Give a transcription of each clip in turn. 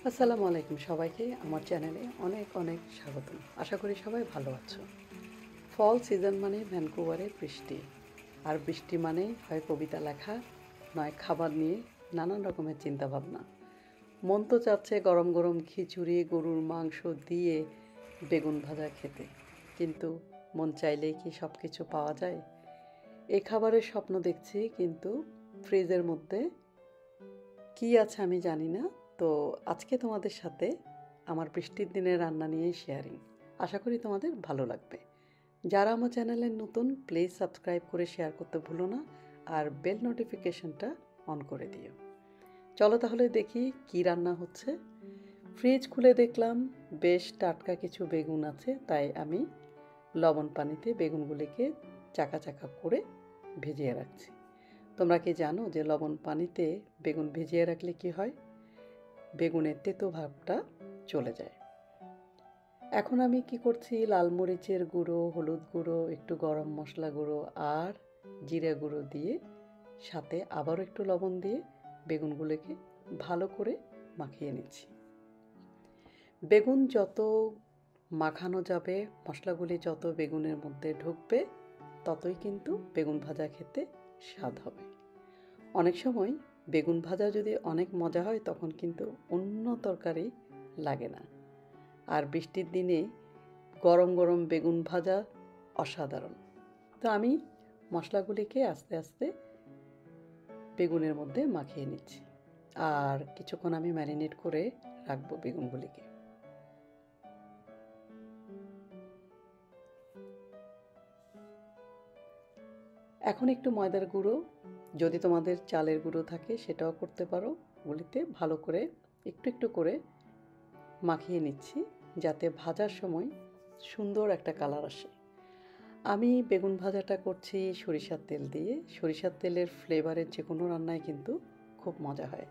আসসালামু আলাইকুম সবাইকে আমার চ্যানেলে অনেক অনেক স্বাগতম। আশা করি সবাই ভালো আছো। ফল সিজন মানে ভ্যানকুভারে বৃষ্টি, আর বৃষ্টি মানেই হয় কবিতা লেখা, নয় খাবার নিয়ে নানান রকমের চিন্তাভাবনা। মন তো চাচ্ছে গরম গরম খিচুড়ি, গরুর মাংস দিয়ে বেগুন ভাজা খেতে, কিন্তু মন চাইলেই কি সব কিছু পাওয়া যায়? এই খাবারের স্বপ্ন দেখছি, কিন্তু ফ্রিজের মধ্যে কি আছে আমি জানি না। তো আজকে তোমাদের সাথে আমার বৃষ্টির দিনের রান্না নিয়ে শেয়ারিং। আশা করি তোমাদের ভালো লাগবে। যারা আমার চ্যানেলে নতুন, প্লিজ সাবস্ক্রাইব করে শেয়ার করতে ভুলো না, আর বেল নোটিফিকেশনটা অন করে দিও। চলো তাহলে দেখি কি রান্না হচ্ছে। ফ্রিজ খুলে দেখলাম বেশ টাটকা কিছু বেগুন আছে, তাই আমি লবণ পানিতে বেগুনগুলিকে চাকা চাকা করে ভিজিয়ে রাখছি। তোমরা কি জানো যে লবণ পানিতে বেগুন ভিজিয়ে রাখলে কি হয়? বেগুনের তেতো ভাবটা চলে যায়। এখন আমি কি করছি, লাল মরিচের গুঁড়ো, হলুদ গুঁড়ো, একটু গরম মশলা গুঁড়ো আর জিরা গুঁড়ো দিয়ে, সাথে আবারও একটু লবণ দিয়ে বেগুনগুলোকে ভালো করে মাখিয়ে নিচ্ছি। বেগুন যত মাখানো যাবে, মশলাগুলি যত বেগুনের মধ্যে ঢুকবে, ততই কিন্তু বেগুন ভাজা খেতে স্বাদ হবে। অনেক সময় বেগুন ভাজা যদি অনেক মজা হয়, তখন কিন্তু অন্য তরকারি লাগে না। আর বৃষ্টির দিনে গরম গরম বেগুন ভাজা অসাধারণ। তো আমি মশলাগুলিকে আস্তে আস্তে বেগুনের মধ্যে মাখিয়ে নিচ্ছি, আর কিছুক্ষণ আমি ম্যারিনেট করে রাখবো বেগুনগুলিকে। এখন একটু ময়দার গুঁড়ো, যদি তোমাদের চালের গুঁড়ো থাকে সেটাও করতে পারো, গুলিতে ভালো করে একটু একটু করে মাখিয়ে নিচ্ছি, যাতে ভাজার সময় সুন্দর একটা কালার আসে। আমি বেগুন ভাজাটা করছি সরিষার তেল দিয়ে। সরিষার তেলের ফ্লেভারের যে কোনো রান্নায় কিন্তু খুব মজা হয়।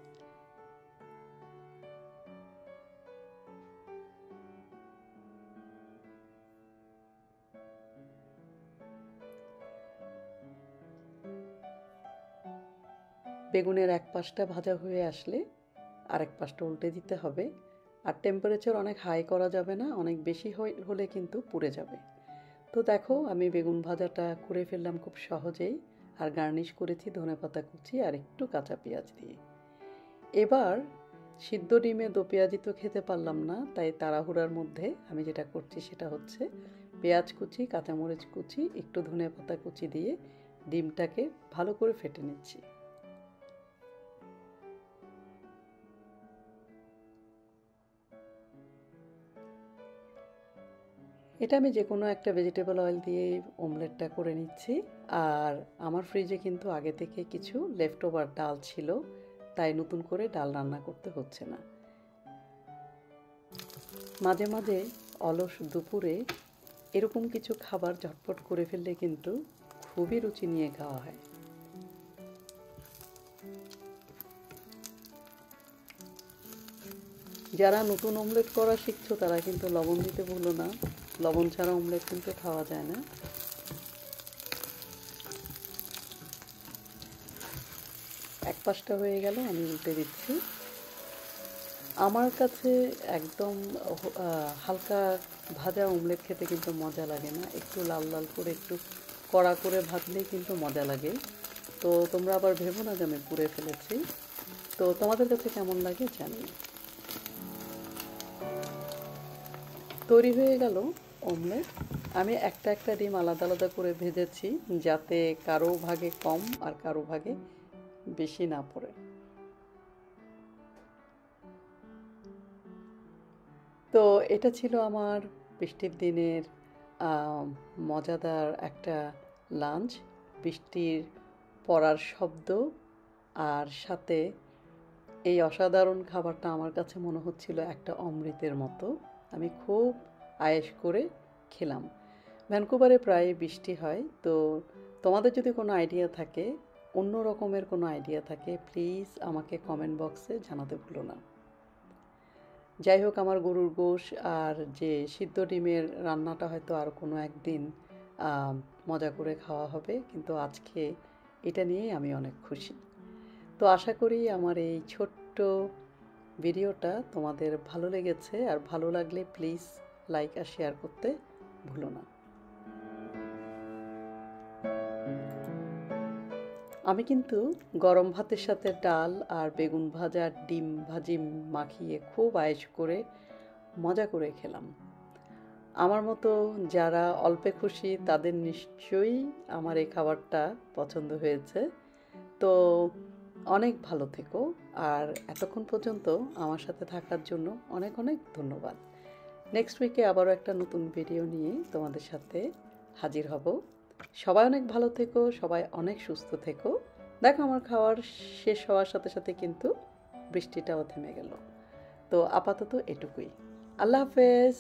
বেগুনের এক পাশটা ভাজা হয়ে আসলে আরেক পাশটা উল্টে দিতে হবে। আর টেম্পারেচার অনেক হাই করা যাবে না, অনেক বেশি হলে কিন্তু পুড়ে যাবে। তো দেখো, আমি বেগুন ভাজাটা করে ফেললাম খুব সহজেই, আর গার্নিশ করেছি ধনেপাতা কুচি আর একটু কাঁচা পেঁয়াজ দিয়ে। এবার সিদ্ধ ডিমে দো পেঁয়াজি তো খেতে পারলাম না, তাই তাড়াহুড়ার মধ্যে আমি যেটা করছি সেটা হচ্ছে পেঁয়াজ কুচি, কাঁচামরিচ কুচি, একটু ধনেপাতা কুচি দিয়ে ডিমটাকে ভালো করে ফেটে নিচ্ছি। এটা আমি যে কোনো একটা ভেজিটেবল অয়েল দিয়ে অমলেটটা করে নিচ্ছি। আর আমার ফ্রিজে কিন্তু আগে থেকে কিছু লেফট ওভার ডাল ছিল, তাই নতুন করে ডাল রান্না করতে হচ্ছে না। মাঝে মাঝে অলস দুপুরে এরকম কিছু খাবার ঝটপট করে ফেললে কিন্তু খুবই রুচি নিয়ে খাওয়া হয়। যারা নতুন অমলেট করা শিখছো তারা কিন্তু লবণ দিতে ভুলো না, লবণ ছাড়া অমলেট কিন্তু খাওয়া যায় না। এক পাশটা হয়ে গেল, আমি উল্টে দিচ্ছি। আমার কাছে একদম হালকা ভাজা অমলেট খেতে কিন্তু মজা লাগে না, একটু লাল লাল করে, একটু কড়া করে ভাজলেই কিন্তু মজা লাগে। তো তোমরা আবার ভেবো না যে আমি পুড়ে ফেলেছি। তো তোমাদের কাছে কেমন লাগে জানি। তৈরি হয়ে গেল অমলেট। আমি একটা একটা ডিম আলাদা আলাদা করে ভেজেছি, যাতে কারো ভাগে কম আর কারো ভাগে বেশি না পড়ে। তো এটা ছিল আমার বৃষ্টির দিনের মজাদার একটা লাঞ্চ। বৃষ্টির পড়ার শব্দ আর সাথে এই অসাধারণ খাবারটা আমার কাছে মনে হচ্ছিল একটা অমৃতের মতো। আমি খুব আয়েশ করে খেলাম। ভ্যানকুভারে প্রায় বৃষ্টি হয়, তো তোমাদের যদি কোনো আইডিয়া থাকে, অন্য রকমের কোনো আইডিয়া থাকে, প্লিজ আমাকে কমেন্ট বক্সে জানাতে ভুলো না। যাই হোক, আমার গরুর গোশ আর যে সিদ্ধ ডিমের রান্নাটা হয়তো আর কোনো একদিন মজা করে খাওয়া হবে, কিন্তু আজকে এটা নিয়েই আমি অনেক খুশি। তো আশা করি আমার এই ছোট্ট ভিডিওটা তোমাদের ভালো লেগেছে, আর ভালো লাগলে প্লিজ লাইক আর শেয়ার করতে ভুলো না। আমি কিন্তু গরম ভাতের সাথে ডাল আর বেগুন ভাজা ডিম ভাজি মাখিয়ে খুব আয়েশ করে মজা করে খেলাম। আমার মতো যারা অল্পে খুশি তাদের নিশ্চয়ই আমার এই খাবারটা পছন্দ হয়েছে। তো অনেক ভালো থেকো, আর এতক্ষণ পর্যন্ত আমার সাথে থাকার জন্য অনেক অনেক ধন্যবাদ। নেক্সট উইকে আবারও একটা নতুন ভিডিও নিয়ে তোমাদের সাথে হাজির হব। সবাই অনেক ভালো থেকো, সবাই অনেক সুস্থ থেকো। দেখো আমার খাওয়ার শেষ হওয়ার সাথে সাথে কিন্তু বৃষ্টিটাও থেমে গেল। তো আপাতত এটুকুই। আল্লাহ হাফেজ।